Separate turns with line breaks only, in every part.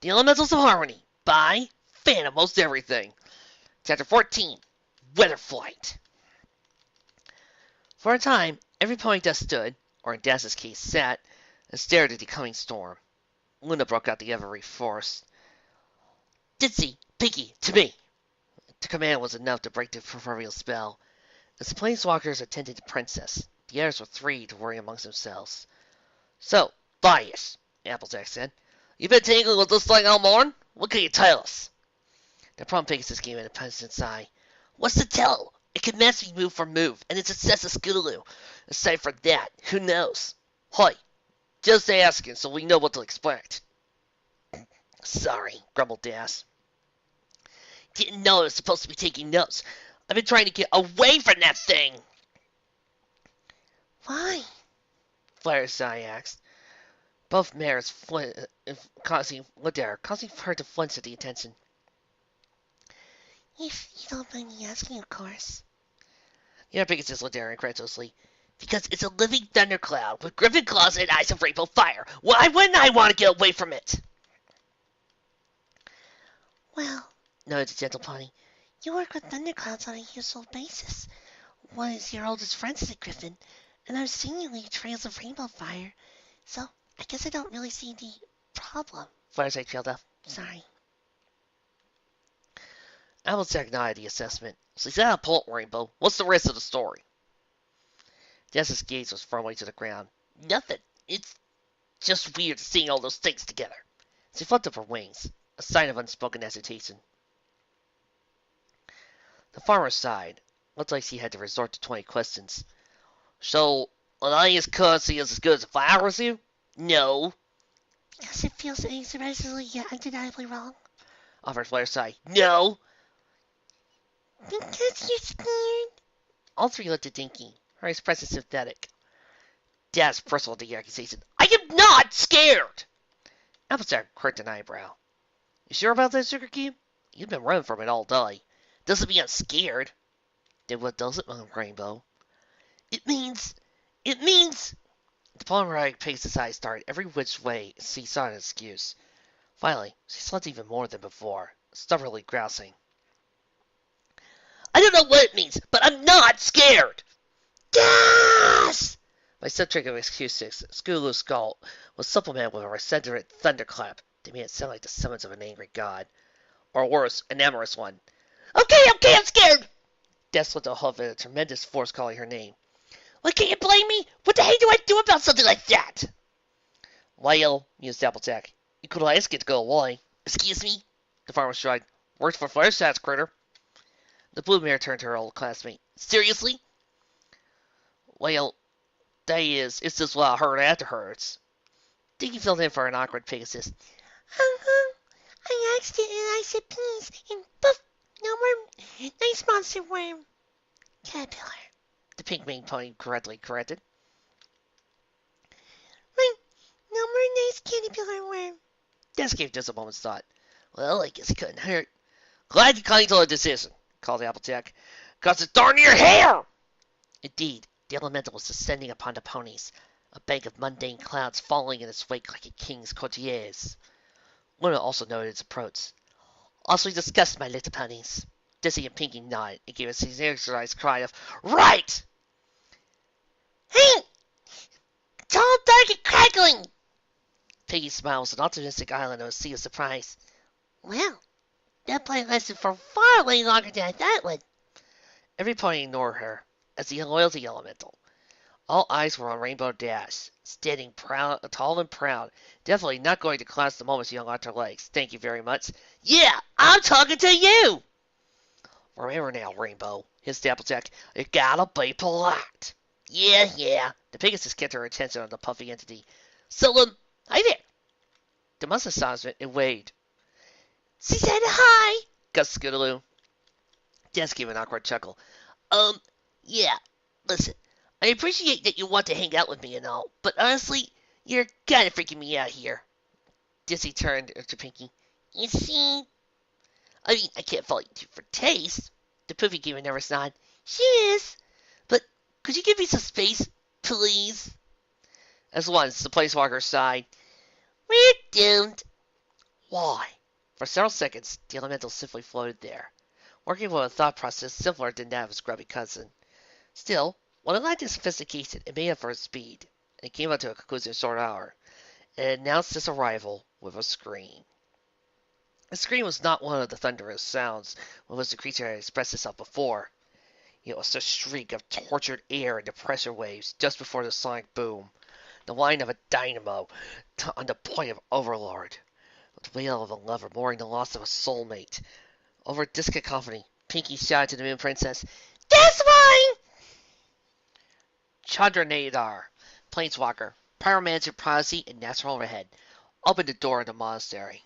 The Elementals of Harmony by Fan of Most Everything. Chapter 14, Weather Flight. For a time, every pony just stood, or in Das's case sat, and stared at the coming storm. Luna broke out the every force. Ditsy, Pinky, to me! The command was enough to break the proverbial spell. As the planeswalkers attended the princess, the others were free to worry amongst themselves. So, Bias, Applejack said. You been tangling with this thing all morning? What can you tell us? The Prom Pegasus gave an impatient sigh. What's to tell? It can match me move for move, and it's a cess of Scootaloo. Aside from that, who knows? Hi, just asking so we know what to expect. Sorry, grumbled Das. Didn't know I was supposed to be taking notes. I've been trying to get away from that thing. Why? Fluttershy asked. Both mares causing her to flinch at the attention. If you don't mind me asking, of course. The other Pegasus looked at her incredulously. Because it's a living thundercloud with griffin claws and eyes of rainbow fire. Why wouldn't I want to get away from it? Well, noted the gentle pony, you work with thunderclouds on a usual basis. One is your oldest friend is a griffin, and I've seen you leave trails of rainbow fire, so I guess I don't really see the problem. Fluttershy trailed off. Sorry. Applejack nodded the assessment. So he's out of pulp, Rainbow. What's the rest of the story? Jess's gaze was firmly to the ground. Nothing. It's just weird seeing all those things together. She flipped up her wings, a sign of unspoken hesitation. The farmer sighed. Looked like he had to resort to 20 questions. So, an audience currency is as good as a flower with you? No. Because it feels irreversibly yet undeniably wrong. Offered Fluttershy. No. Because you're scared. All three looked at Dinky, her expression sympathetic. Das bristled at the accusation. I am not scared! Applejack quirked an eyebrow. You sure about that, Sugar Cube? You've been running from it all day. Doesn't mean I'm scared. Then what does it mean, Rainbow? It means... The polymerized Pegasus' eyes started every which way she saw an excuse. Finally, she slept even more than before, stubbornly grousing. I don't know what it means, but I'm not scared! Yes! By some trick of excuses, Scootaloo's skull was supplemented with a recentrate thunderclap that made it sound like the summons of an angry god. Or worse, an amorous one. Okay, I'm scared! Death let the hoof in a tremendous force calling her name. Well, can't you blame me? What the hell do I do about something like that? Well, mused Applejack, you could ask it to go away. Excuse me? The farmer shrugged. Works for Fluttershy's critter. The blue mare turned to her old classmate. Seriously? Well, that is, it's just what I heard afterwards. Dinky filled in for an awkward Pegasus. I asked it and I said please, and poof, no more nice monster worm. Caterpillar. The pink-maned pony correctly corrected. Right, no more nice caterpillar worm. Des gave just a moment's thought. Well, I guess it couldn't hurt. Glad you came to a decision, called Applejack. 'Cause it's darn near here! Indeed, the elemental was descending upon the ponies, a bank of mundane clouds falling in its wake like a king's courtiers. Luna also noted its approach. Also discussed, my little ponies. Dizzy and Pinky nodded and gave a synchronized cry of, Right! Hey! It's all dark and crackling! Piggy smiled with an optimistic island of a sea of surprise. Well, that play lasted for far way longer than I thought it would. Every pony ignored her, as the loyalty elemental. All eyes were on Rainbow Dash, standing proud, tall and proud, definitely not going to collapse the moment she unlocked her legs. Thank you very much. Yeah, I'm talking to you! Remember now, Rainbow, hissed Applejack, you gotta be polite. Yeah. The Pegasus kept her attention on the puffy entity. So, hi there. To much astonishment, it waved. She said hi, gussed Scootaloo. Jess gave an awkward chuckle. Yeah, listen, I appreciate that you want to hang out with me and all, but honestly, you're kind of freaking me out here. Dizzy turned to Pinky. You see? I mean, I can't fault you for taste. The Poofy gave a nervous nod. She is. But could you give me some space, please? As once, the Placewalker sighed. We're doomed. Why? For several seconds, the elemental simply floated there, working with a thought process similar to that of his grubby cousin. Still, when it lacked its sophistication, it made up for its speed, and it came up to a conclusion in a short hour. It announced its arrival with a scream. The scream was not one of the thunderous sounds with which the creature had expressed itself before. It was the shriek of tortured air and the pressure waves just before the sonic boom, the whine of a dynamo on the point of overload, the wail of a lover mourning the loss of a soulmate. Over this cacophony, Pinky shouted to the Moon Princess, "This way!" Chandra Nadar, Planeswalker, Pyromancer Prodigy, and Natural Overhead opened the door of the monastery.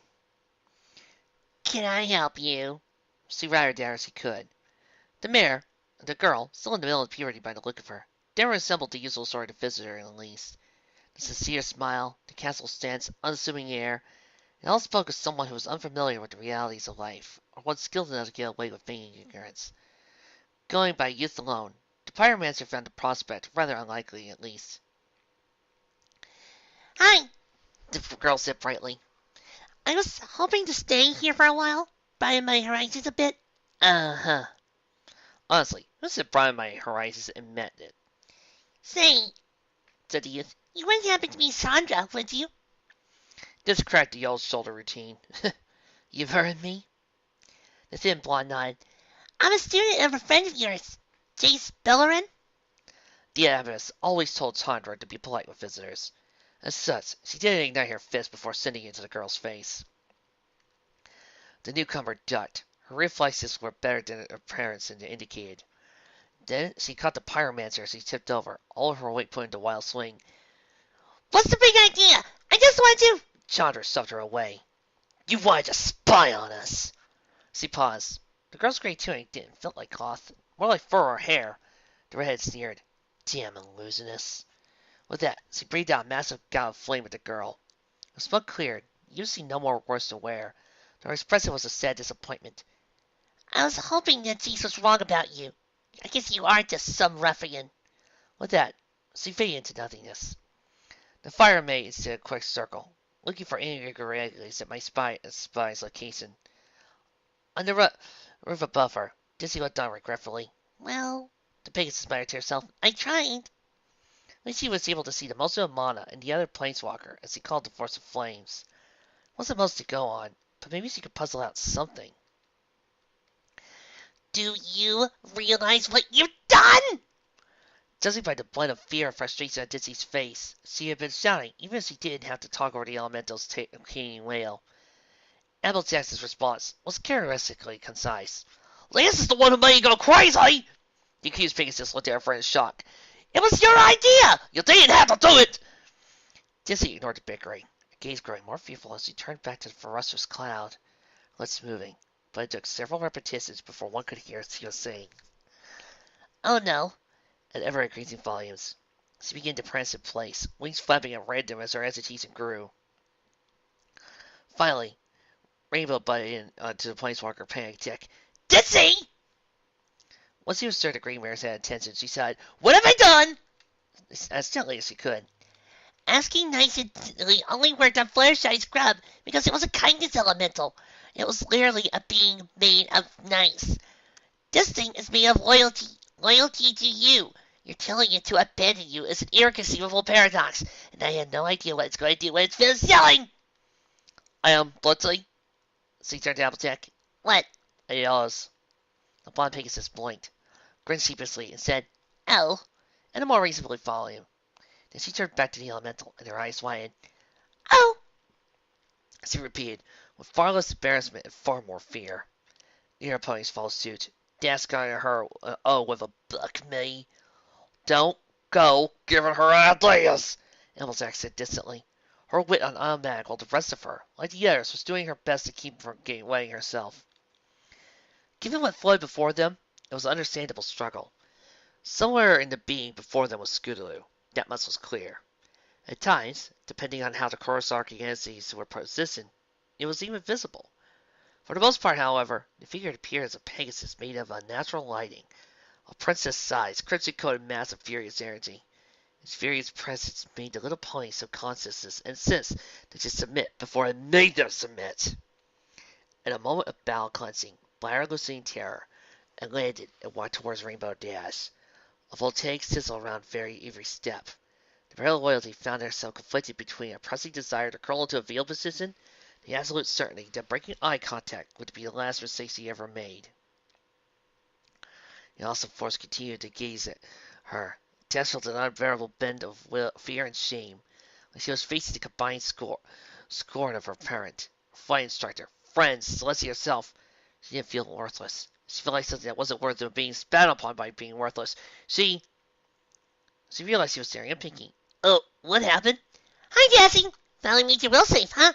"Can I help you?" She rattled down as he could. The mare, the girl, still in the middle of puberty by the look of her, never resembled the usual sort of visitor in the least. The sincere smile, the casual stance, unassuming air, it all spoke of someone who was unfamiliar with the realities of life, or one skilled enough to get away with feigning ignorance. Going by youth alone, the pyromancer found the prospect rather unlikely, at least. "Hi," the girl said brightly. "I was hoping to stay here for a while, broaden my horizons a bit." "Uh-huh." Honestly, who said broaden my horizons and meant it? "Say," said the youth, "you wouldn't happen to be Sandra, would you?" This cracked the old shoulder routine. "You've heard me?" The thin blonde nodded. "I'm a student of a friend of yours, Jace Bellerin." The abbess always told Chandra to be polite with visitors. As such, she didn't ignite her fist before sending it into the girl's face. The newcomer ducked. Her reflexes were better than her appearance indicated. Then she caught the pyromancer as he tipped over, all of her weight put into a wild swing. "What's the big idea? I just want to—" Chandra shoved her away. "You wanted to spy on us!" She paused. The girl's gray tunic didn't feel like cloth, more like fur or hair. The redhead sneered. "Damn illusionist." With that, she breathed out a massive gout of flame at the girl. The smoke cleared. You see no more worse to wear. Her expression was a sad disappointment. "I was hoping that Jace was wrong about you. I guess you are just some ruffian." With that, she faded into nothingness. The fire made instead a quick circle, looking for any irregularities that might spy a spy's location. On the roof above her, Dizzy looked down regretfully. "Well," the Pegasus muttered to herself, "I tried." At least he was able to see the most of Mana and the other planeswalker as he called the force of flames. Wasn't most to go on, but maybe she could puzzle out something. "Do you realize what you've done?" Judging by the blend of fear and frustration on Dizzy's face, she had been shouting, even if she didn't have to talk over the elemental's keening wail. Applejack's response was characteristically concise. "Lance is the one who made you go crazy!" The accused Pegasus looked at her friend in shock. "It was your idea! You didn't have to do it!" Dizzy ignored the bickering, her gaze growing more fearful as she turned back to the ferocious cloud. Lips moving, but it took several repetitions before one could hear what she was saying. "Oh no," at ever-increasing volumes. She began to prance in place, wings flapping at random as her agitation grew. Finally, Rainbow butted in to the Planeswalker panic check. "Dizzy!" Once he was sure the Green Mare's had attention, she said, "What have I done?" As gently as she could. "Asking nicely only worked on Fluttershy's grub because it was a kindness elemental. It was literally a being made of nice. This thing is made of loyalty. Loyalty to you. You're telling it to abandon you is an inconceivable paradox, and I have no idea what it's going to do when it's finished yelling." "I am Bloodsley." She turned to Applejack. "What?" "It yells." The blonde Pegasus blinked, grinned sheepishly, and said, "Oh," in a more reasonable volume. Then she turned back to the elemental, and her eyes widened. "Oh," she repeated, with far less embarrassment and far more fear. The other ponies followed suit, dancing at her with a "buck me." "Don't go giving her ideas," Applejack said distantly, her wit on automatic while the rest of her, like the others, was doing her best to keep from getting wetting herself. Given what flowed before them, it was an understandable struggle. Somewhere in the being before them was Scootaloo. That much was clear. At times, depending on how the Coruscant entities were positioned, it was even visible. For the most part, however, the figure appeared as a Pegasus made of unnatural lighting, a princess-sized, crimson-coated mass of furious energy. His furious presence made the little pony subconscious insist that they submit before it made them submit. In a moment of bowel cleansing, Blair loosened terror and landed and walked towards Rainbow Dash. A voltaic sizzle around every step. The real loyalty found herself conflicted between a pressing desire to curl into a veiled position and the absolute certainty that breaking eye contact would be the last mistake he ever made. He also forced continued to gaze at her, Tess felt an unbearable bend of fear and shame, like she was facing the combined scorn of her parent, her flight instructor, friends, Celestia herself. She didn't feel worthless. She felt like something that wasn't worth of being spat upon by being worthless. She realized she was staring at Pinky. Oh, what happened?
Hi, Jessie. Finally made you real safe, huh?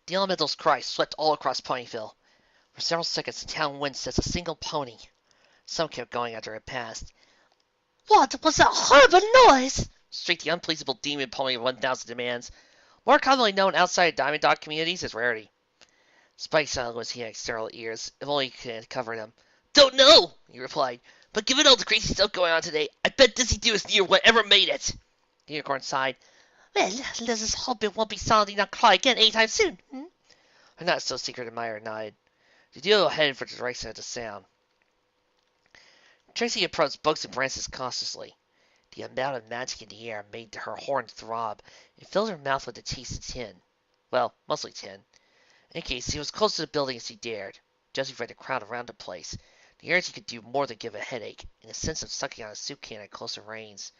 The elemental's cry swept all across Ponyville. For several seconds, the town winced as a single pony. Some kept going after it passed.
What was that horrible noise?
Shrieked the unpleasable demon pony of 1,000 demands, more commonly known outside Diamond Dog communities as Rarity. Spike sounded was he had external ears, if only he could cover them. Don't know, he replied, but given all the crazy stuff going on today, I bet Dizzy Doo is near whatever made it. The unicorn sighed.
Well, let's just hope it won't be sounding not cry again anytime soon.
Her not so secret admirer nodded. The duo headed for the direction of the sound. Tracy approached Bugs and Brances cautiously. The amount of magic in the air made her horn throb and filled her mouth with the taste of tin. Well, mostly tin. In case, he was close to the building as he dared, judging by the crowd around the place. The energy could do more than give a headache, and a sense of sucking on a soup can at closer range.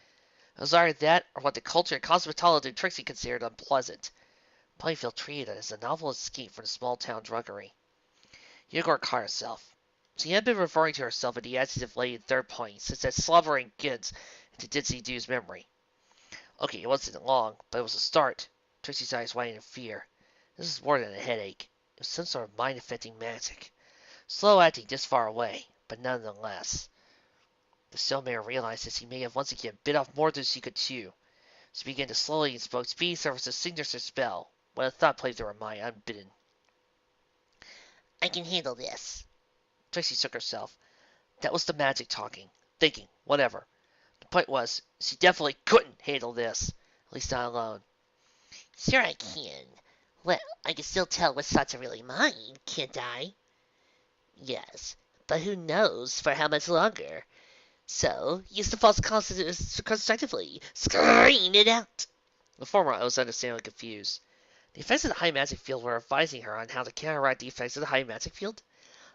It was either that, or what the culture and cosmetology of Trixie considered unpleasant. Ponyville treated it as a novel escape from the small-town druggery. Unicorn caught herself. She had been referring to herself in the adjective lady in third point since that slobbering kids into Ditsy Doo's memory. Okay, it wasn't long, but it was a start. Trixie's eyes widened in fear. This was more than a headache. It was some sort of mind-affecting magic. Slow acting this far away, but nonetheless. The Stone realized that she may have once again bit off more than she could chew. She began to slowly and spoke speedy surface's signature spell, when a thought played through her mind unbidden.
I can handle this.
Trixie shook herself. That was the magic talking, thinking, whatever. The point was, she definitely couldn't handle this. At least not alone.
Sure I can. Well, I can still tell which thoughts are really mine, can't I? Yes, but who knows for how much longer? So, use the false constructively. Screen it out.
The former was understandably confused. The effects of the high magic field were advising her on how to counteract the effects of the high magic field.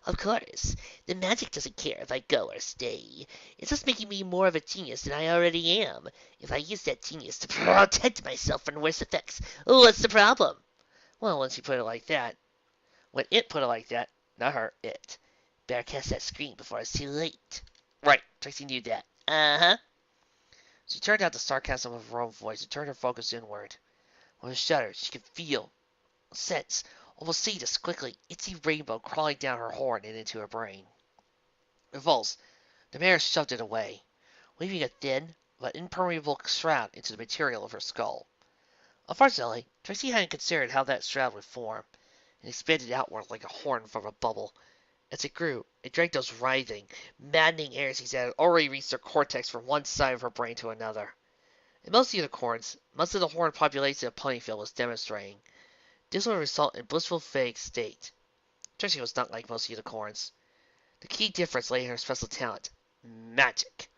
Of course, the magic doesn't care if I go or stay. It's just making me more of a genius than I already am. If I use that genius to protect myself from worse effects, what's the problem?
Well, when it put it like that, not her, it.
Better cast that screen before it's too late.
Right, Trixie knew that.
Uh-huh.
She turned out the sarcasm of her own voice and turned her focus inward. With a shudder, she could feel, sense, almost see this quickly itchy rainbow crawling down her horn and into her brain. Repulsed, the mare shoved it away, weaving a thin but impermeable shroud into the material of her skull. Unfortunately, Trixie hadn't considered how that shroud would form, and expanded outward like a horn from a bubble. As it grew, it dragged those writhing, maddening energies that had already reached her cortex from one side of her brain to another. In most unicorns, most of the horned population of Ponyville was demonstrating. This would result in blissful vague state. Trixie was not like most unicorns. The key difference lay in her special talent. Magic.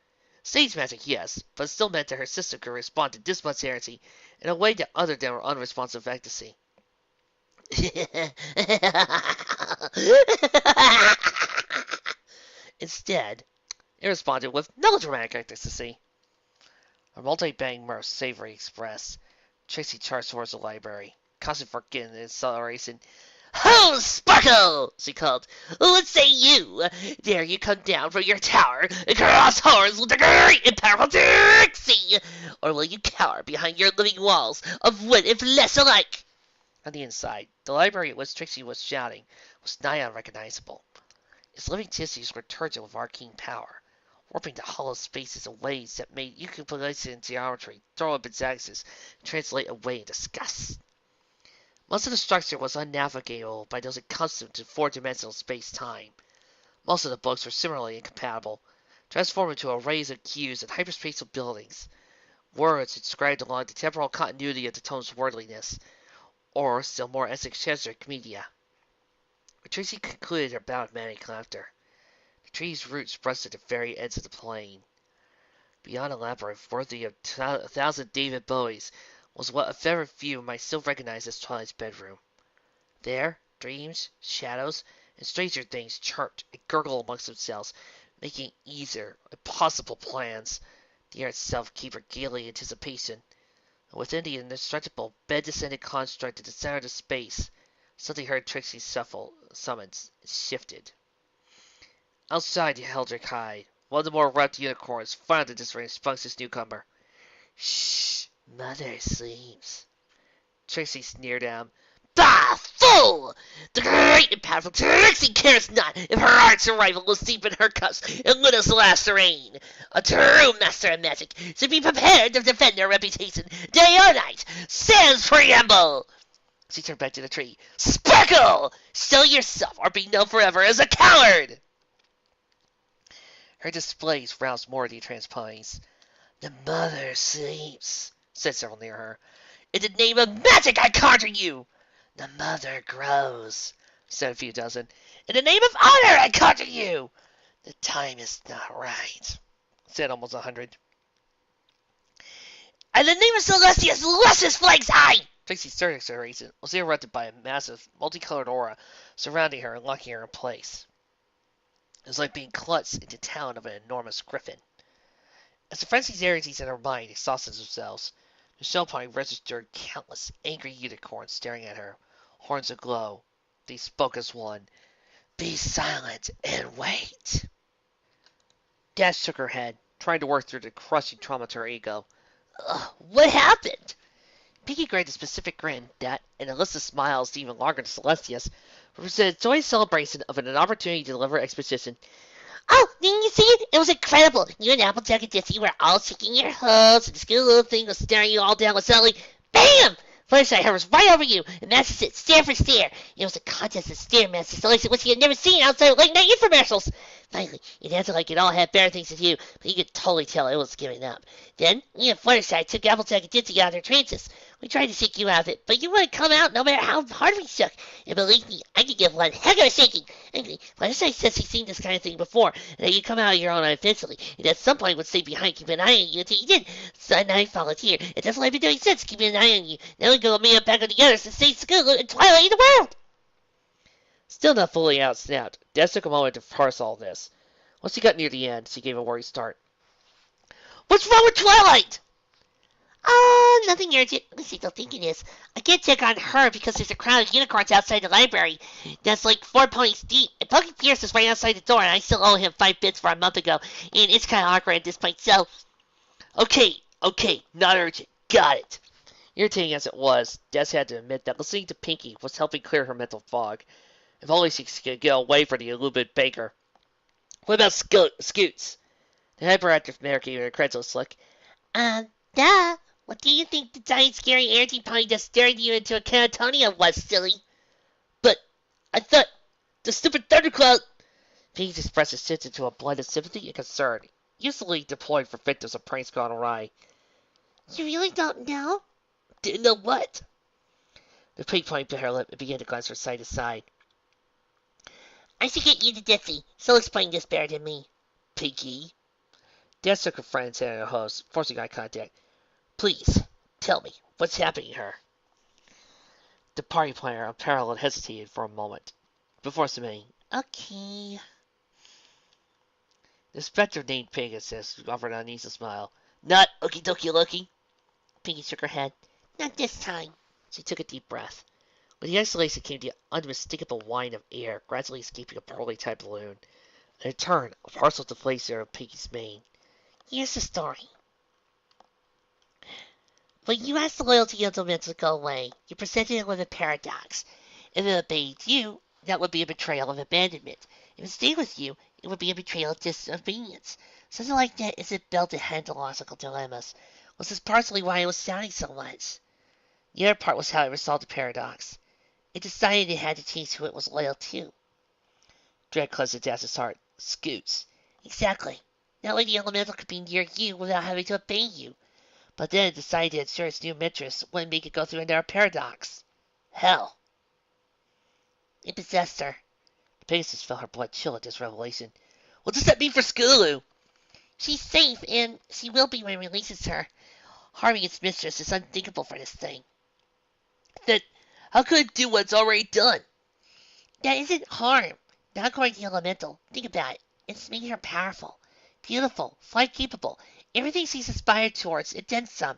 Stage magic, yes, but it still meant that her system could respond to this much energy in a way that other than her unresponsive ecstasy. Instead, it responded with no dramatic ecstasy. Her multi-bang mirth savory express. Trixie charged towards the library, constantly forgetting the acceleration.
Ho, Sparkle! She called. What say you? Dare you come down from your tower and cross horns with the great and powerful Trixie? Or will you cower behind your living walls of wood and flesh alike?
On the inside, the library at which Trixie was shouting was nigh unrecognizable. Its living tissues were turgid with arcane power, warping the hollow spaces in ways that made Euclidean geometry throw up its axis and translate away in disgust. Most of the structure was unnavigable by those accustomed to four-dimensional space-time. Most of the books were similarly incompatible. transformed into arrays of cues and hyperspatial buildings. Words inscribed along the temporal continuity of the tone's wordliness, or, still more excentric media. Tracy concluded her bout of manic laughter. The tree's roots brushed at the very edge of the plain. Beyond a labyrinth worthy of a thousand David Bowies was what a fair few might still recognize as Twilight's bedroom. There, dreams, shadows, and stranger things chirped and gurgled amongst themselves, making easier, impossible plans. The air itself gave her gaily anticipation, and within the indestructible, bed-descended construct at the center of the space, suddenly heard Trixie's summons shifted. Outside the Heldrick Hide, one of the more wrapped unicorns frowned at this rambunctious newcomer. "Shh! Mother sleeps," Trixie sneered at him.
"Bah! Fool! The great and powerful Trixie cares not if her arch rival will sleep in her cups and let us last reign. A true master of magic should be prepared to defend their reputation day or night. Sans preamble!"
She turned back to the tree.
"Sparkle! Show yourself or be known forever as a coward!"
Her displays roused more of the entranced pines.
"The mother sleeps," said several near her. "In the name of magic I conjure you!" "The mother grows,"
said a few dozen.
"In the name of honor I conjure you!"
"The time is not right," said almost 100.
"In the name of Celestia's luscious flag's eye!"
Trixie's third acceleration was interrupted by a massive, multicolored aura surrounding her and locking her in place. It was like being clutched into the talon of an enormous griffin. As the frenzied entities in her mind exhausted themselves, Michelle Pine registered countless angry unicorns staring at her, horns aglow. They spoke as one.
"Be silent and wait."
Dash shook her head, trying to work through the crushing trauma to her ego.
What happened?"
Pinky granted a specific grin that, in a list of smiles even longer than Celestia's, represented joyous celebration of an opportunity to deliver exposition.
"Oh, didn't you see it? It was incredible. You and Applejack and Dissy were all shaking your heads, and this good little thing was staring you all down with suddenly, BAM! First I heard was right over you, and Master said stare for stare. It was a contest of stare masters, which he had never seen outside of late-night infomercials. Finally, it acted like it all had better things to do, but you could totally tell it was giving up. Then, me and Fluttershy took Applejack and Ditsy out of their trances. We tried to shake you out of it, but you wouldn't come out no matter how hard we shook. And believe me, I could give one heck of a shaking. Anyway, Fluttershy says she's seen this kind of thing before, and that you come out of your own eventually, and at some point would stay behind, keep an eye on you until you did. So now I volunteer, and that's what I've been doing since, keeping an eye on you. Now we go me up back on the others to stay school and Twilight in the world."
Still not fully out-snapped, Des took a moment to parse all this. Once she got near the end, she gave a worried start.
"What's wrong with Twilight?" "Oh, nothing urgent. At least I don't think it is. I can't check on her because there's a crowd of unicorns outside the library. That's like 4 ponies deep. And Punky Pierce is right outside the door, and I still owe him 5 bits for a month ago. And it's kind of awkward at this point, so..."
Okay, not urgent. Got it. Irritating as it was, Des had to admit that listening to Pinky was helping clear her mental fog. If only she could get away from the elusive Baker. What about Scoots? The hyperactive mare gave her a credulous look.
Duh. What do you think the giant scary airty pony that stared you into a catatonia was, silly?
But I thought the stupid thundercloud. Pinky expressed his sense into a blend of sympathy and concern, usually deployed for victims of pranks gone awry.
"You really don't know?"
"Didn't know what?" The pink pony bit her lip and began to glance from side to side.
"I should get you to Ditsy. She'll explain this better than me."
"Pinky?" Des took her friend's hand in her host, forcing eye contact. "Please, tell me, what's happening to her?" The party planner unparalleled hesitated for a moment, before submitting,
"Okay."
The inspector named Pegasus offered an uneasy smile. "Not okie dokie looking?"
Pinky shook her head. "Not this time."
She took a deep breath. With the exhalation came the unmistakable whine of air gradually escaping a poorly timed balloon. In turn, a partial deflation of Pinky's mane.
"Here's the story. When you asked the loyalty gentleman to go away, you presented him with a paradox. If it obeyed you, that would be a betrayal of abandonment. If it stayed with you, it would be a betrayal of disobedience. Something like that isn't built to handle logical dilemmas. This is partially why it was sounding so much. The other part was how it resolved the paradox. It decided it had to choose who it was loyal to."
Dread clutched at Dass's heart. Scoots.
"Exactly. That way the elemental could be near you without having to obey you. But then it decided to ensure its new mistress wouldn't make it go through another paradox. Hell. It possessed her.
Pegasus felt her blood chill at this revelation. What does that mean for Scootaloo?
She's safe, and she will be when it releases her. Harming its mistress is unthinkable for this thing.
Then how could it do what it's already done?
That isn't harm. Not according to the elemental. Think about it. It's making her powerful, beautiful, flight capable. Everything she's aspired towards, and then some.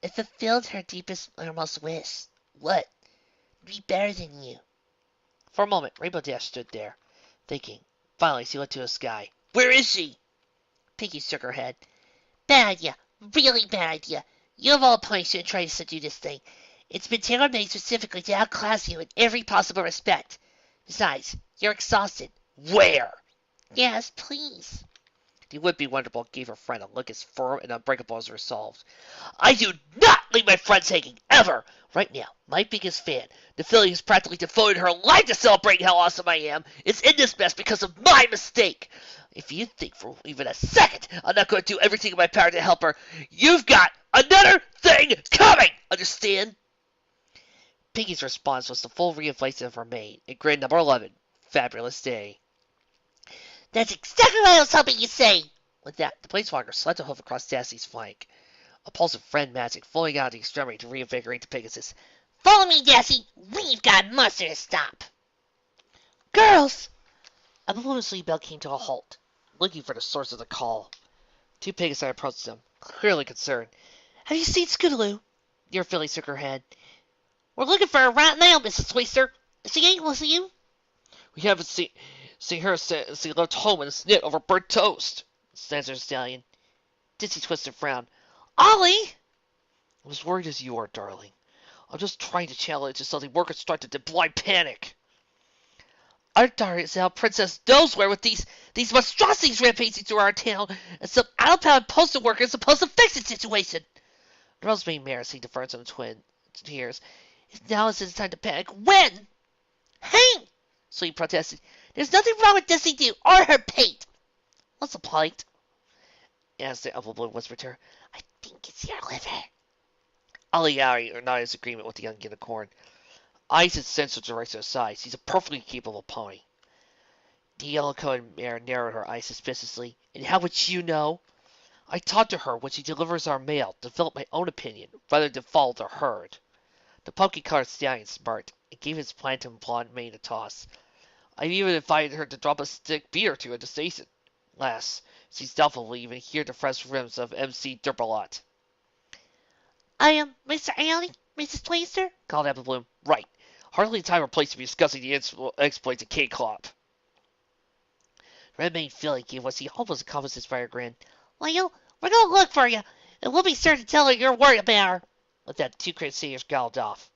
It fulfilled her deepest, innermost wish.
What?
Be better than you.
For a moment, Rainbow Dash stood there, thinking. Finally, she looked to the sky. Where is she?
Pinky shook her head. Bad idea. Really bad idea. You of all points shouldn't try to subdue this thing. It's been tailor-made specifically to outclass you in every possible respect. Besides, you're exhausted.
Where?
Yes, please.
The would-be Wonderbolt gave her friend a look as firm and unbreakable as resolved. I do not leave my friends hanging, ever! Right now, my biggest fan, the filly who's practically devoted her life to celebrating how awesome I am, is in this mess because of my mistake. If you think for even a second I'm not going to do everything in my power to help her, you've got another thing coming! Understand? Pinky's response was the full reinflation of her mane, and grin number 11, fabulous day.
That's exactly what I was hoping you'd say.
With that, the Planeswalker swept a hoof across Dastie's flank. A pulse of friend magic flowing out of the extremity to reinvigorate the Pegasus.
Follow me, Dassie. We've got muster to stop.
Girls! A balloon's sleep bell came to a halt, looking for the source of the call. Two Pegasi approached them, clearly concerned. Have you seen Scootaloo? Your filly shook her head.
We're looking for her right now, Mrs. Twister. Is she able to see you?
We haven't seen her since she left home in a snit over burnt toast, answered the stallion. Dizzy twisted frowned. Ollie! I'm as worried as you are, darling. I'm just trying to channel it to something more constructive than blind panic. Our daughter is now Princess Nowhere with these monstrosities rampaging through our town, and some out-of-town postal worker is supposed to fix the situation. Rosemary Mare seemed to burn some twin tears. Now is the time to panic. When?
Hey!
Sweet protested.
There's nothing wrong with Dizzy Doo or her pate.
What's the plight? Asked the Apple Bloom whispered to her.
I think it's your liver.
Ollie Yari nodded his agreement with the young unicorn. Eyes and sensor directed aside. She's a perfectly capable pony. The yellow-coated mare narrowed her eyes suspiciously. And how would you know? I talk to her when she delivers our mail, develop my own opinion, rather than follow the herd. The pumpkin-colored stallion smirked and gave his platinum blonde mane a toss. I've even invited her to drop a stick beat or two at the station. Lass, she's doubtful will even hear the fresh rims of MC Derbalot.
I am Mr. Alley, Mrs. Twister,
called Apple Bloom. Right. Hardly time or place to be discussing the exploits of K-Clop. Red-maned filly gave what he almost accomplished by a grin.
Well, we're going to look for you, and we'll be sure to tell her you're worried about her.
With that, two great seniors galloped off.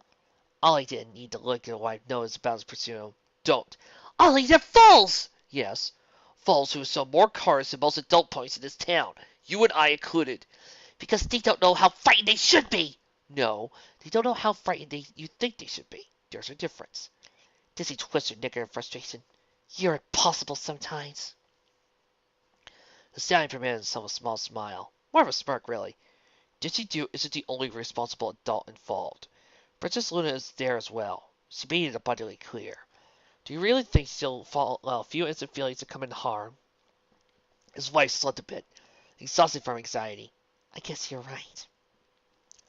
Ollie didn't need to look at a wide nose about to pursue him. Don't. Ollie, they're fools! Yes. Fools who sell more cars than most adult ponies in this town. You and I included. Because they don't know how frightened they should be. No, they don't know how frightened you think they should be. There's a difference. Dizzy twisted Nicker in frustration. You're impossible sometimes. The stallion permitted himself a small smile. More of a smirk, really. Dizzy Doo isn't the only responsible adult involved. Princess Luna is there as well. She made it abundantly clear. Do you really think she'll allow a few innocent feelings to come in harm? His wife slumped a bit, exhausted from anxiety. I guess you're right.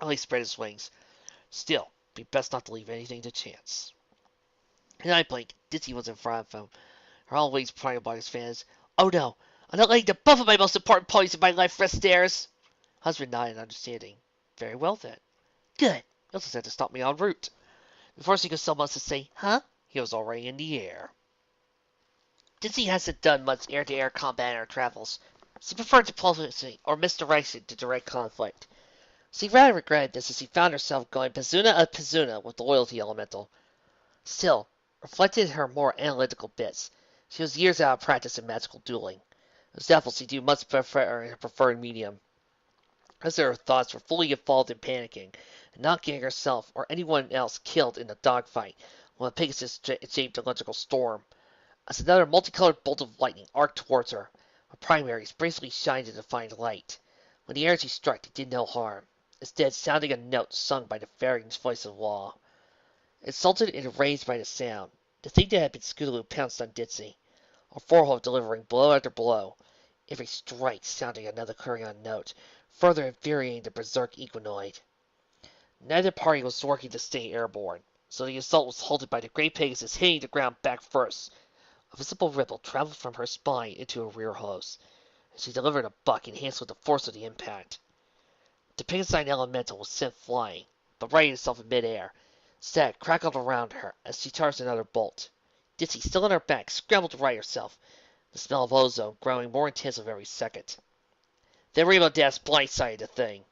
Ollie spread his wings. Still, be best not to leave anything to chance. In eye blink, Dizzy was in front of him, her own wings prying about his fans. Oh no, I'm not letting the both of my most important ponies in my life rest theirs. Husband nodded in understanding. Very well then. Good. You also said to stop me en route. Before she could so much to say, huh? He was already in the air. Dizzy hasn't done much air-to-air combat in her travels. She preferred diplomacy or misdirection to direct conflict. She rather regretted this as she found herself going Pazuna a Pazuna with the loyalty elemental. Still, reflected in her more analytical bits, she was years out of practice in magical dueling. As devil, she do much prefer her preferred medium. As her thoughts were fully involved in panicking, and not getting herself or anyone else killed in the dogfight when a Pegasus shaped electrical storm. As another multicolored bolt of lightning arced towards her, Her primaries brazenly shined in the fine light. When the energy struck, it did no harm, instead sounding a note sung by the varying voice of law. Insulted and enraged by the sound, the thing that had been Scootaloo pounced on Ditzy, her forehead delivering blow after blow, every strike sounding another clarion note, further infuriating the berserk equinoid. Neither party was working to stay airborne, so the assault was halted by the great Pegasus hitting the ground back first. A visible ripple traveled from her spine into her rear hose, and she delivered a buck enhanced with the force of the impact. The Pegasine elemental was sent flying, but righted itself in midair. Static crackled around her as she charged another bolt. Ditzy, still on her back, scrambled to right herself, the smell of ozone growing more intense with every second. Then Rainbow Dash blindsided the thing.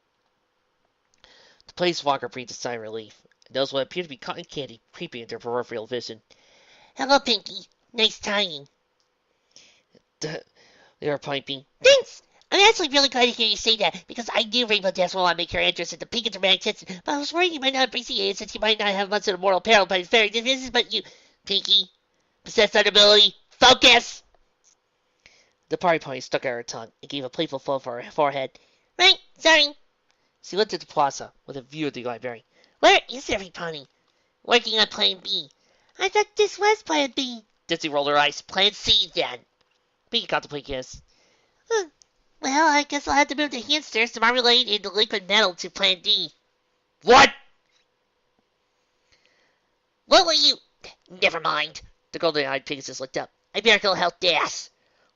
The placewalker breathed a sigh of relief, and noticed what appeared to be cotton candy creeping into her peripheral vision.
Hello, Pinky. Nice tying.
They were piping.
Thanks! I'm actually really glad to hear you say that, because I knew Rainbow Dash will want to make her entrance at the peak of dramatic hits, but I was worried you might not appreciate it since you might not have much of the mortal peril by his very defenses, but you... Pinky, possess that ability. Focus!
The party pony stuck out her tongue and gave a playful flow for her forehead.
Right, sorry.
She looked at the plaza with a view of the library.
Where is everybody? Working on Plan B. I thought this was Plan B.
Ditzy rolled her eyes.
Plan C, then.
Pinky contemplated this.
Well, I guess I'll have to move the hamsters, the marmalade, and the liquid metal to Plan D.
What?
What were you... Never mind.
The golden-eyed Pegasus looked up.
I better go help Dash.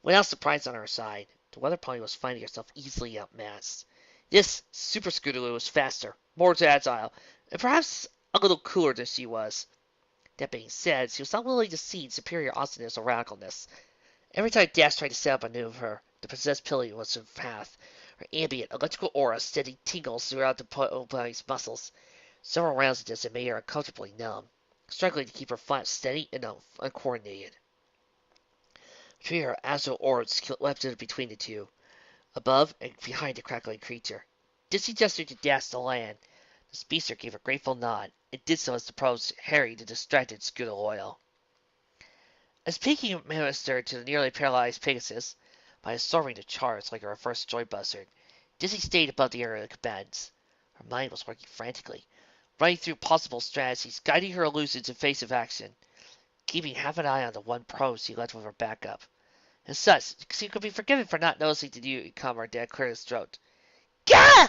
Without surprise on her side, the weather pony was finding herself easily outmassed. This Super Scootaloo was faster, more agile, and perhaps a little cooler than she was. That being said, she was not willing to cede superior awesomeness or radicalness. Every time Dash tried to set up a new of her, the possessed pilly was in path. Her ambient electrical aura sending tingles throughout the pony's muscles. Several rounds of this had made her uncomfortably numb, struggling to keep her flaps steady and uncoordinated. Between her astral orbs leapt in between the two, above and behind the crackling creature. Ditzy gestured to Dash to land. The speedster gave a grateful nod, and did so as the probes harried the distracted Scootaloo. As Pinky ministered to the nearly paralyzed Pegasus, by absorbing the charge like a reverse joy buzzard, Ditzy stayed above the area of the combatants. Her mind was working frantically, running through possible strategies, guiding her illusions in face of action, keeping half an eye on the one probe she left with her backup. As such, she could be forgiven for not noticing the newcomer that cleared his throat.
Gah!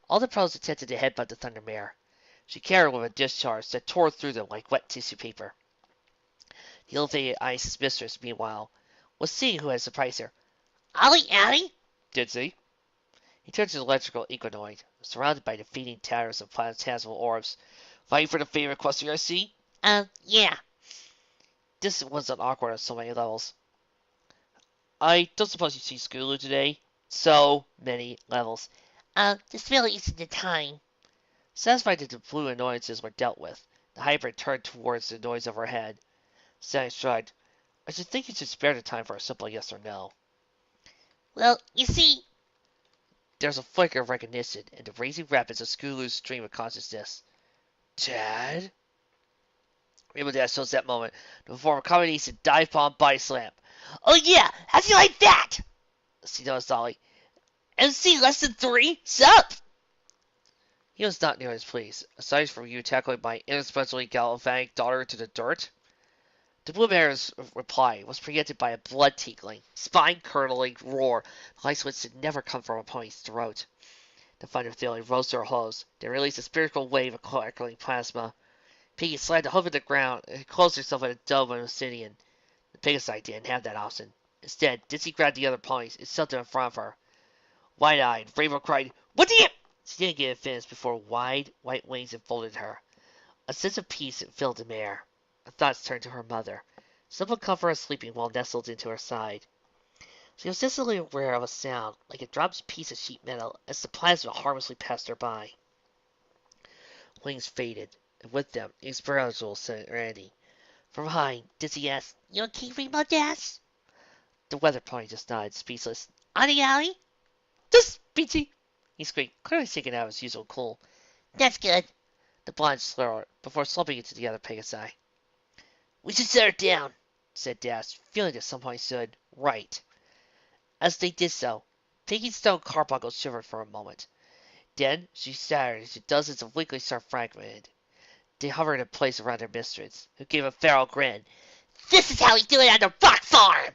All the pros attempted to headbutt the Thunder Mare. She carried with a discharge that tore through them like wet tissue paper. The ill-fated Ice's mistress, meanwhile, was seeing who had surprised her.
Ollie Alley?
Ditzy. He turned to the electrical equinoid, surrounded by the fading tatters of phantasmal orbs. Fighting for the favorite Equestria, I see?
Yeah.
This wasn't awkward on so many levels. I don't suppose you see Scootaloo today? So many levels.
This really isn't the time.
Satisfied that the blue annoyances were dealt with, the hybrid turned towards the noise overhead. Sally shrugged. I should think you should spare the time for a simple yes or no.
Well, you see...
There's a flicker of recognition in the raising rapids of Scootaloo's stream of consciousness. Dad? Rainbow Dash chose that moment to perform a combination dive bomb body slam.
Oh yeah, how'd you like that?
She noticed Ollie.
MC less than 3? Sup?
He was not near as pleased, aside from you tackling my inexpensively galvanic daughter to the dirt. The Bluebear's reply was preempted by a blood-tickling, spine-curdling roar, the likes of which had never come from a pony's throat. The thunder feeling rose to her hose, then released a spiritual wave of crackling plasma. Piggy slammed to hover the ground and closed herself in a dome of obsidian. The Pegasus didn't have that option. Instead, Ditzy grabbed the other ponies and shoved them in front of her. Wide-eyed, Rainbow cried, "What do you—" She didn't get it finished before wide, white wings enfolded her. A sense of peace filled the air. Her thoughts turned to her mother. Someone comforted her sleeping while nestled into her side. She was instantly aware of a sound, like a dropped piece of sheet metal, as the plasma harmlessly passed her by. Wings faded, and with them, the spiritual serenity. From behind, Ditzy asked,
You okay, Rainbow Dash?
The weather pony just nodded, speechless.
Ollie Alley?
Just Beatsy! He squeaked, clearly taken out of his usual cool.
That's good.
The blonde slurred, before slumping into the other Pegasi.
We should set her down,
said Dash, feeling that some point stood right. As they did so, Pinky's stone carbuncle shivered for a moment. Then she staggered into dozens of weakly sharp fragmented. They hovered in place around their mistress, who gave a feral grin.
This is how we do it on the rock farm!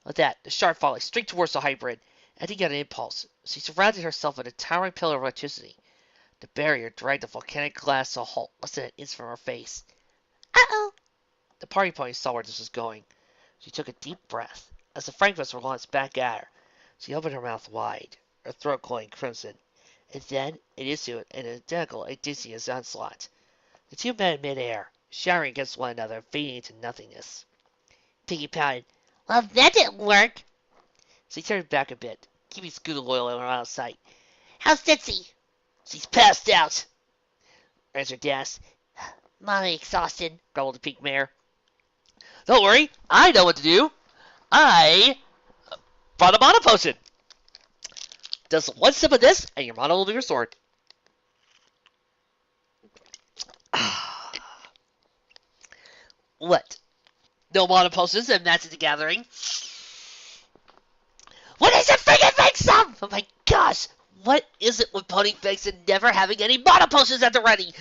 With that, the sharp volley streaked towards the hybrid, and he got an impulse. She surrounded herself with a towering pillar of electricity. The barrier dragged the volcanic glass to a halt less than an inch from her face.
Uh-oh.
The party pony saw where this was going. She took a deep breath. As the fragments were launched back at her, she opened her mouth wide, her throat glowing crimson. And then it issued an identical Odysseus onslaught. The two met in midair, shattering against one another and fading into nothingness.
Piggy pouted. Well, that didn't work.
She turned back a bit, keeping Scooter loyal and out of sight.
How's Ditsy?
She's passed out, answered Das.
Mighty exhausted,
grumbled the pink mare. Don't worry, I know what to do. I brought a mana potion. Just one sip of this, and your mana will be restored. What? No mana potions and Magic the Gathering?
What is it friggin' make some?
Oh my gosh! What is it with pony fakes and never having any mana potions at the ready?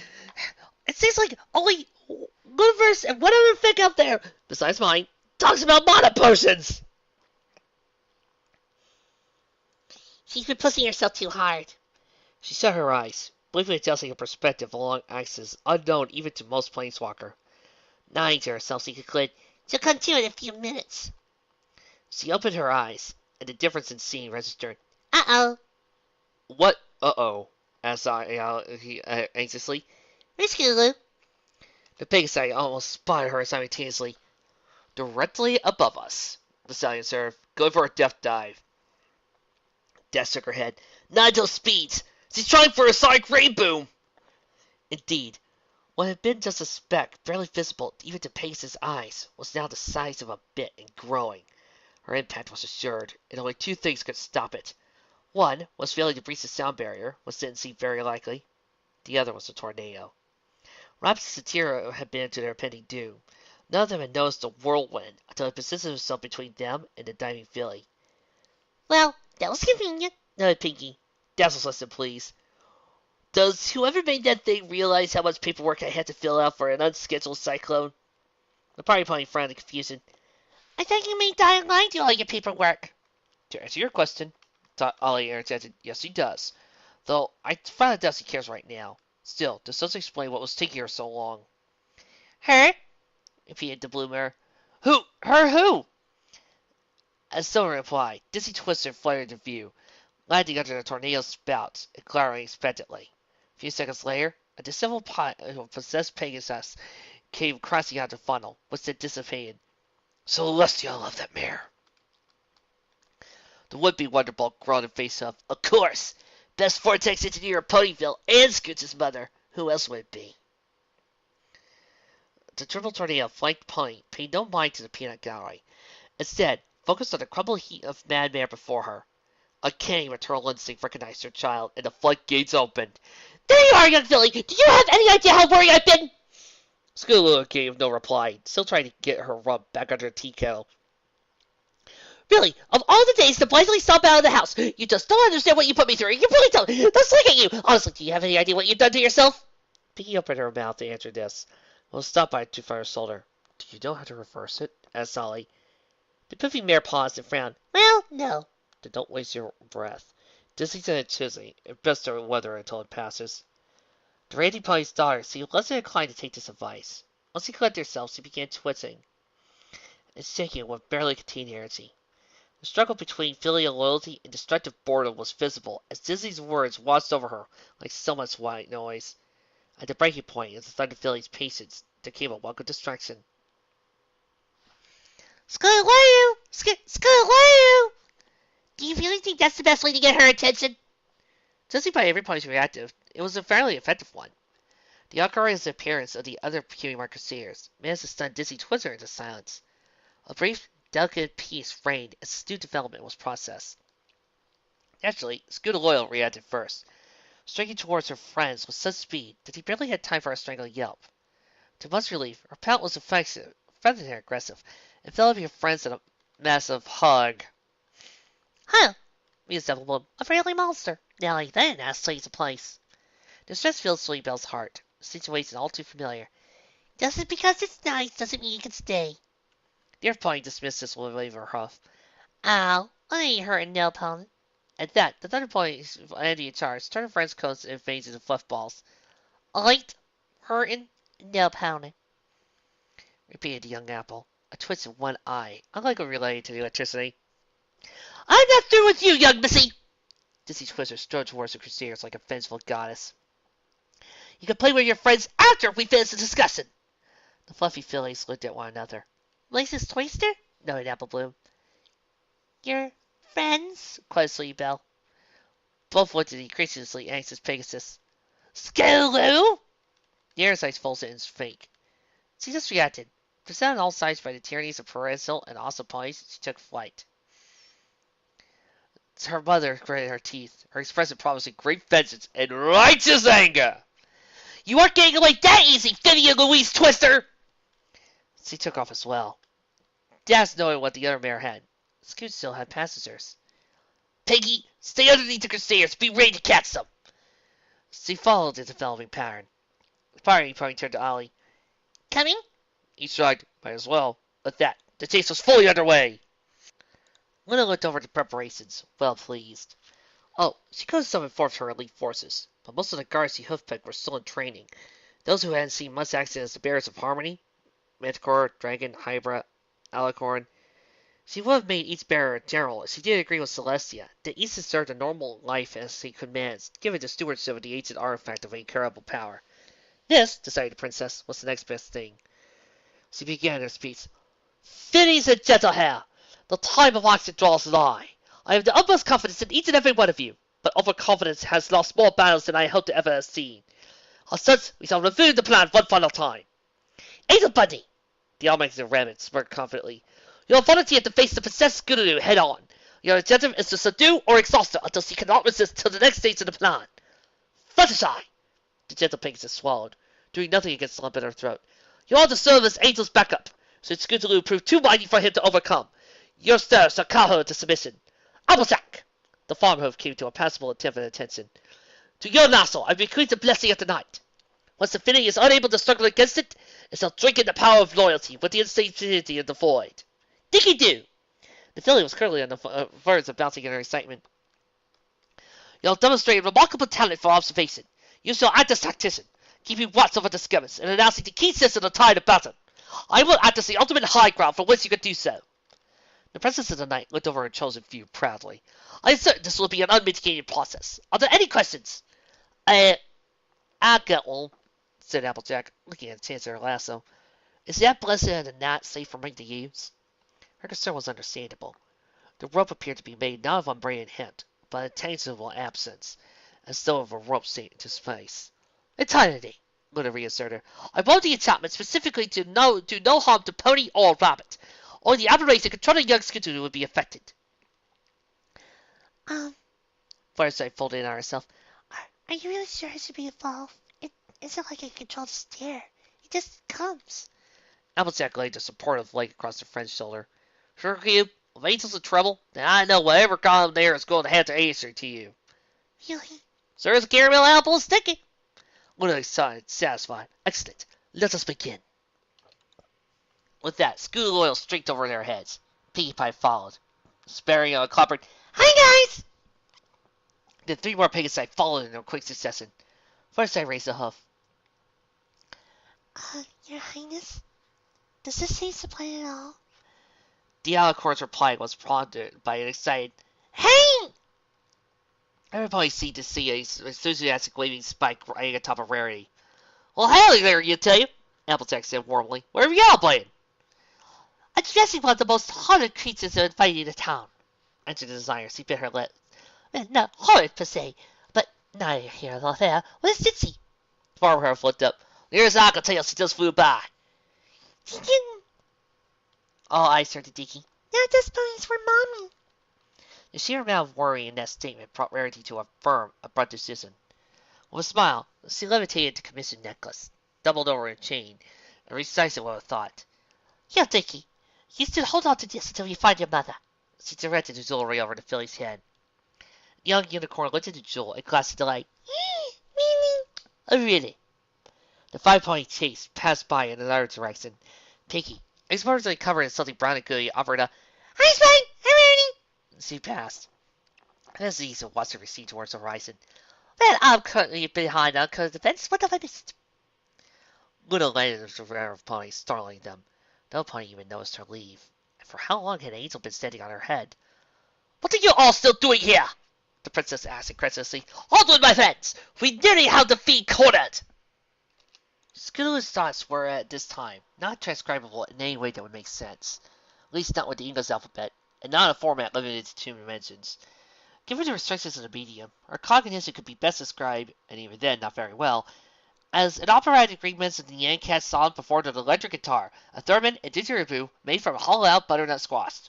It seems like only Moonverse and one other fic out there, besides mine, talks about mana potions!
She's been pushing herself too hard.
She shut her eyes, briefly adjusting her perspective along axes unknown even to most planeswalker. Nodding to herself, she concluded,
She'll come to in a few minutes.
She opened her eyes, and the difference in scene registered.
Uh-oh.
What? Uh-oh? Asked he anxiously.
Riskaloo.
The Pegasus almost spotted her simultaneously. Directly above us, the stallion observed, going for a death dive. Death shook her head. Not until speeds. She's trying for a sonic ray boom. Indeed, what had been just a speck, barely visible even to Pegasus' eyes, was now the size of a bit and growing. Her impact was assured, and only two things could stop it. One was failing to breach the sound barrier, which didn't seem very likely. The other was a tornado. Raps and Satira had been to their impending doom. None of them had noticed the whirlwind until it positioned himself between them and the diving filly.
Well, that was convenient,
nodded Pinky. Dazzles less than pleased. Does whoever made that thing realize how much paperwork I had to fill out for an unscheduled cyclone? The party pony frowned in confusion.
I thought you made Dying Line do all your paperwork.
To answer your question, Ollie answered, yes, he does. Though I find doubt he cares right now. Still, this does explain what was taking her so long.
Her?
Repeated the blue mare. Who? Her who? As someone replied, Dizzy twisted and fluttered into view, landing under the tornado's spout and glowering expectantly. A few seconds later, a disheveled possessed Pegasus came crashing out the funnel, which then dissipated. Celestial love that mare. The would-be Wonderbolt groaned and faced up. Of course! Best vortex engineer of Ponyville and Scoots' mother. Who else would it be? The triple tornado flanked Pony, paid no mind to the peanut gallery. Instead, focused on the crumbling heat of madmare before her. Uncanny maternal instinct recognized her child, and the floodgates opened.
There you are, young filly! Do you have any idea how worried I've been?
Scootaloo gave no reply, still trying to get her rump back under the tea kettle.
Really, of all the days to blithely stomp out of the house, you just don't understand what you put me through. You really don't. That's like at you. Honestly, do you have any idea what you've done to yourself?
Pinky opened her mouth to answer this. Well, stop by to fire shoulder. Do you know how to reverse it? Asked Solly. The puffy mare paused and frowned.
Well, no.
Then don't waste your breath. Dizzy said it chizzy, and best to weather until it passes. The randy pony's daughter seemed less than inclined to take this advice. Once she collected herself, she began twitching and shaking with barely contained energy. The struggle between filial loyalty and destructive boredom was visible as Dizzy's words washed over her like so much white noise. At the breaking point in the thunder filly's patience, there came a welcome distraction.
Scootaloo! Scootaloo! Do you really think that's the best way to get her attention?
Judging by every pony's reactive, it was a fairly effective one. The outrageous appearance of the other Curie Crusaders managed to stun Dizzy Twizzler into silence. A brief, delicate peace reigned as astute development was processed. Naturally, Scootaloo reacted first, striking towards her friends with such speed that he barely had time for a strangling yelp. To much relief, her pout was effective, rather than aggressive, enveloping her friends in a massive hug.
Huh, mused Evelyn. A friendly monster. Now like that, that's to a place. Distress filled Sweet Belle's heart. A situation all too familiar. Just because it's nice doesn't mean you can stay.
Dear Pony dismissed this with a wave of her huff.
Ow, I ain't hurting no pony.
At that, the Thunder Pony Andy and Charles turned her friend's coats and fangs into fluff balls.
I ain't hurting no pony.
Repeated the young apple, a twitch in one eye, unlikely related to the electricity.
I'm not through with you, young missy.
Dizzy Twister strode towards the Crusaders like a vengeful goddess.
You can play with your friends after we finish the discussion.
The fluffy fillies looked at one another.
Mrs. Twister?
Noted Apple Bloom.
Your friends?
Cried Sweet Belle. Both looked at the increasingly anxious Pegasus.
Scaloo?
The air sights folded in fake. She just reacted. Pursued on all sides by the tyrannies of parental and awesome ponies, she took flight. Her mother gritted her teeth, her expression promising great vengeance and righteous anger.
You aren't getting away that easy, Finny and Louise Twister!
She took off as well. Dad's knowing what the other mare had. Scoot still had passengers.
Piggy, stay underneath the Crusaders. Be ready to catch them.
She followed the developing pattern. The firing pony turned to Ollie.
Coming?
He shrugged. Might as well. At that, the chase was fully underway. Luna looked over the preparations, well pleased. Oh, she could have summoned forth her elite forces, but most of the guards she hoofpicked were still in training. Those who hadn't seen much action as the bearers of harmony, Manticore, Dragon, Hybra, Alicorn. She would have made each bearer a general if she did agree with Celestia that each deserved a normal life as he could manage, given the stewardship of the ancient artifact of incurable power. This, decided the princess, was the next best thing. She began her speech.
Finnies and Gentlehair, the time of action draws nigh. I have the utmost confidence in each and every one of you, but overconfidence has lost more battles than I hope to ever have seen. As such, we shall review the plan one final time. Angel Bunny!
The Almighty Rabbit smirked confidently.
You will volunteer to face the Princess Scootaloo head on. Your objective is to subdue or exhaust her until she cannot resist till the next stage of the plan. Fluttershy!
The gentle Pegasus swallowed, doing nothing against the lump in her throat.
You are to serve as Angel's backup. Should Scootaloo prove too mighty for him to overcome, your stairs shall cow her to submission. Applejack!
The farm hoof came to a passable attempt at attention.
To your nostril I bequeath the blessing of the night. Once the Finny is unable to struggle against it, it shall drink in the power of loyalty with the insanity of the void. Dicky-doo!
The filly was currently on the verge of bouncing in her excitement.
You have demonstrated remarkable talent for observation. You shall act as tactician, keeping watch over the skirmish and announcing the key sense of the tide of battle. I will act as the ultimate high ground from which you can do so.
The Princess of the Night looked over her chosen view proudly.
I am certain this will be an unmitigated process. Are there any questions? I got one,
said Applejack, looking at the chance of her lasso. Is that blessing of the knot safe for me to use? Her concern was understandable. The rope appeared to be made not of unbraided hemp, but a tangible absence, as though of a rope sink into space.
Eternity, Luna reasserted. I bought the enchantment specifically to do no harm to pony or rabbit. Or the aberration controlling young Skittle would be affected.
Fireside folded in on herself.
Are you really sure I should be involved? It isn't like I control the stare. It just comes.
Applejack laid a supportive leg across her friend's shoulder. Sure, Cube. If Angel's in trouble, then I know whatever column there is going to have to answer to you.
Really?
Sir, as a caramel apple is sticky.
Luna sighed, satisfied.
Excellent. Let us begin.
With that, Scooter Oil streaked over their heads. Pinkie Pie followed.
Sparrow a clobbered,
Hi, guys!
Then 3 more Pegasi followed in quick succession. First I raised a hoof.
Your Highness? Does this seem to play at all?
The Alicorn's reply was prompted by an excited,
Hey!
Everybody seemed to see an enthusiastic waving spike riding atop of Rarity.
Well, howdy there, you tell you, Applejack said warmly. Where are y'all playing? Addressing one of the most horrid creatures that invaded the town,
answered the designer. She bit her lip.
Not horrid per se, but neither here nor there. Where's Ditsy?
The farmer her flipped up.
Nearest I can tell, she just flew by.
She didn't.
All eyes turned to Dicky.
Not just ponies for Mommy.
The sheer amount of worry in that statement brought Rarity to a firm, abrupt decision. With a smile, she levitated the commission necklace, doubled over in chain, and resized it with a thought.
Here, Dicky. You still hold on to this until you find your mother. She directed the jewelry over to Philly's head. The young unicorn looked at the jewel and glanced in delight.
Really?
Oh, really? The 5-pony chase passed by in another direction. Pinky, expertly covered in something brown and gooey, offered a
Hi, Spike. I'm ready.
she passed. And as Lisa watched her recede towards the horizon. Well, I'm currently behind on because defense. What have I missed? Luna landed with a rare of ponies, startling them. No pony even noticed her leave. And for how long had Angel been standing on her head? What are you all still doing here? The princess asked incredulously. Hold on, my friends! We nearly have the feed cornered! Scooter's thoughts were at this time not transcribable in any way that would make sense. At least not with the English alphabet, and not in a format limited to 2 dimensions. Given the restrictions of the medium, her cognition could be best described, and even then not very well, as an operatic remix of the Yankat song performed on an electric guitar, a theremin, and didgeridoo made from hollowed-out butternut squash.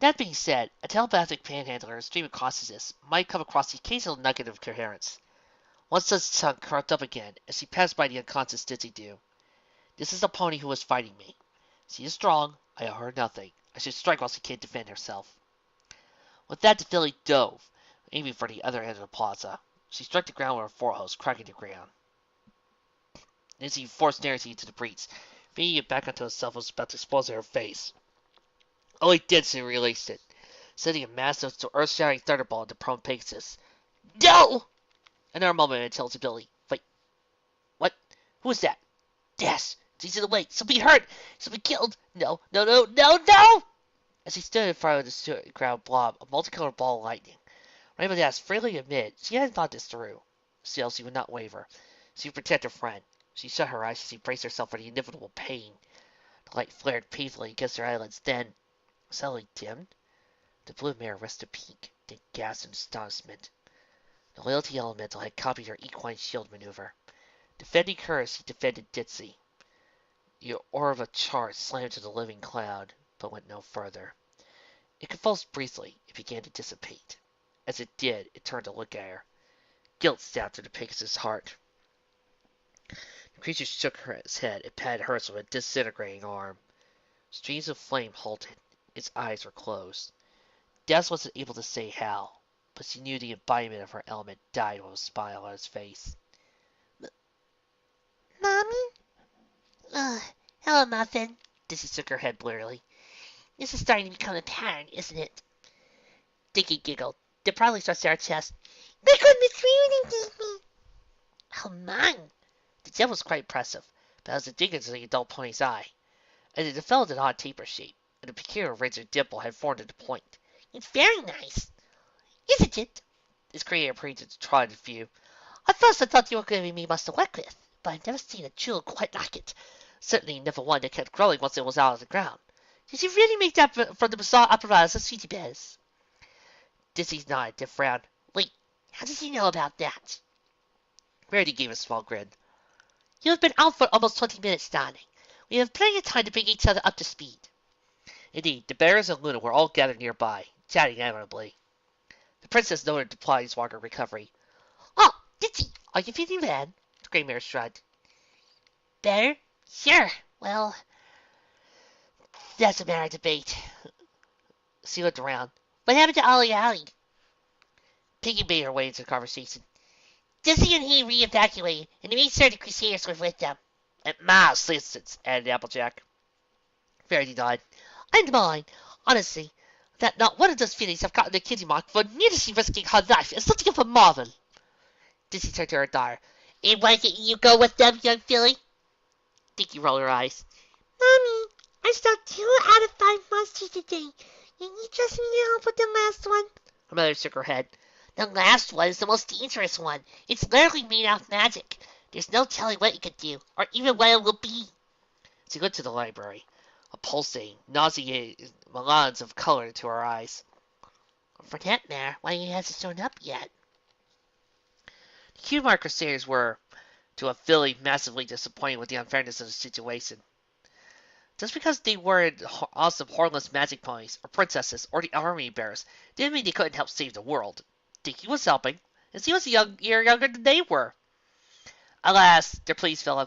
That being said, a telepathic panhandler of stream of consciousness might come across the occasional nugget of coherence. Once such tongue crept up again as she passed by the unconscious didgeridoo. This is the pony who was fighting me. She is strong. I owe her nothing. I should strike while she can't defend herself. With that, the filly dove, aiming for the other end of the plaza. She struck the ground with her forehose, cracking the ground. Nancy forced Nancy into the breach, feeding it back until itself was about to expose her face. Only then she released it, sending a massive, earth-shattering thunderbolt into prone Pegasus. No! Another moment until its ability. Wait. What? Who was that? Dash! She's in the way! She'll be hurt! She'll be killed! No, no, no, no, no! As he stood in front of the ground blob, a multicolored ball of lightning. Rainbow Dash freely admitted she hadn't thought this through. Still, she would not waver. She would protect her friend. She shut her eyes as she braced herself for the inevitable pain. The light flared painfully against her eyelids, then, suddenly dimmed. The blue mirror rested pink, then gasped in astonishment. The loyalty elemental had copied her equine shield maneuver. Defending her as she defended Ditzy. The orb of charge slammed to the living cloud, but went no further. It convulsed briefly. It began to dissipate. As it did, it turned to look at her. Guilt stabbed through the Pegasus' heart. The creature shook its head and patted hers with a disintegrating arm. Streams of flame halted. Its eyes were closed. Death wasn't able to say how, but she knew the embodiment of her element died with a smile on its face.
Mommy?
Hello, Muffin. Dizzy shook her head blearily. This is starting to become a pattern, isn't it? Dinky giggled. They probably stretched out her chest.
My goodness, you didn't take me.
Oh, mine! The gem was quite impressive, but it was a dig into the adult pony's eye. And it developed an odd taper shape, and a peculiar razor dimple had formed at the point.
It's very nice.
Isn't it? Its creator praised the trotted view. At first I thought you were giving me much to work with, but I've never seen a jewel quite like it. Certainly never one that kept growing once it was out of the ground. Did you really make that from the bizarre apparatus of Sweetie Bears? Dizzy nodded, then frowned. Wait, how did you know about that? Rarity gave a small grin. You have been out for almost 20 minutes, darling. We have plenty of time to bring each other up to speed. Indeed, the bears and Luna were all gathered nearby, chatting amicably. The princess noted the Planeswalker recovery. Oh, Ditsy, are you feeling bad? The Grey Mare shrugged. Better? Sure. Well, that's a matter of debate. She looked around. What happened to Ollie Alley? Piggy made her way into the conversation. Dizzy and he re-evacuated, and they made sure the Crusaders were with them. At my assistance, added Applejack. Verity died. And mine. Honestly, that not one of those fillies have gotten the kitty mark for needlessly risking her life is something of a marvel. Dizzy turned to her daughter. And why didn't you go with them, young filly? Dinky rolled her eyes.
Mommy, I saw 2 out of 5 monsters today. And you just need help with the last one.
Her mother shook her head. The last one is the most dangerous one. It's literally made out of magic. There's no telling what it could do, or even what it will be. She looked to the library, a pulsating, nauseating melange of color into her eyes. For that matter, why he hasn't shown up yet? The Q-Mark Crusaders were, to a filly, massively disappointed with the unfairness of the situation. Just because they weren't awesome, hornless magic ponies, or princesses, or the army bears, didn't mean they couldn't help save the world. Dinky was helping, and she was a year younger than they were. Alas, their pleas fell on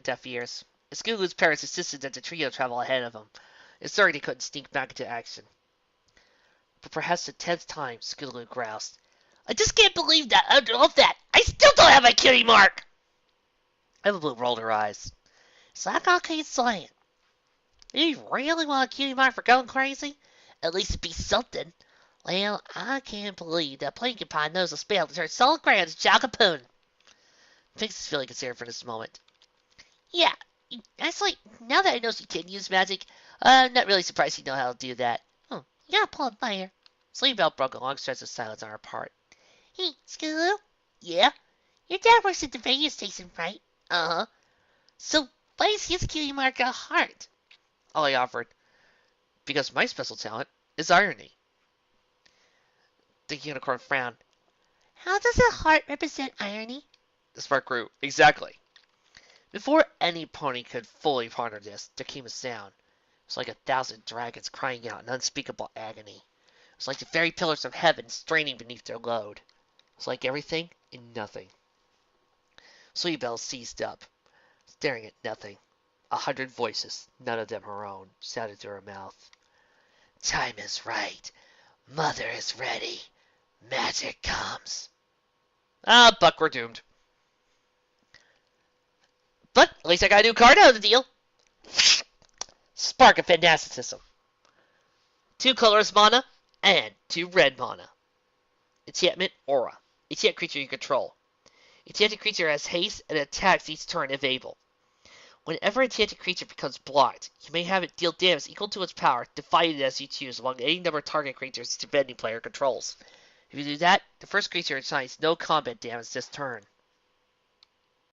deaf ears. Scootaloo's parents insisted that the trio travel ahead of them, and sorry they couldn't sneak back into action.
For perhaps the 10th time, Scootaloo groused. I just can't believe that after all that, I still don't have my cutie mark! Everblue rolled her eyes.
So I gotta keep saying, you really want a cutie mark for going crazy? At least it'd be something. Well, I can't believe that Pie knows a spell to turn solid ground into Jagapoon.
Pix is feeling considered for this moment.
Yeah, actually, now that I know she can use magic, I'm not really surprised you know how to do that. Oh, you gotta pull it later.
Sleepybell broke a long stretch of silence on her part.
Hey, Scootaloo,
Yeah?
your dad works at the radio station, right?
Uh-huh.
So why is his cutie mark a heart?
Ollie offered. Because my special talent is irony. The unicorn frowned.
How does a heart represent irony?
The spark grew. Exactly. Before any pony could fully ponder this, there came a sound. It was like 1,000 dragons crying out in unspeakable agony. It was like the very pillars of heaven straining beneath their load. It was like everything and nothing. Sleepybell seized up, staring at nothing. 100 voices, none of them her own, sounded through her mouth. Time is right. Mother is ready. Magic comes. Ah, Buck, we're doomed. But at least I got a new card out of the deal. Spark of Fanaticism. 2 colorless mana and 2 red mana. Enchantment Aura. Enchant creature you control. Enchanted creature has haste and attacks each turn if able. Whenever enchanted creature becomes blocked, you may have it deal damage equal to its power, divided as you choose among any number of target creatures the defending player controls. If you do that, the first creature assigns no combat damage this turn.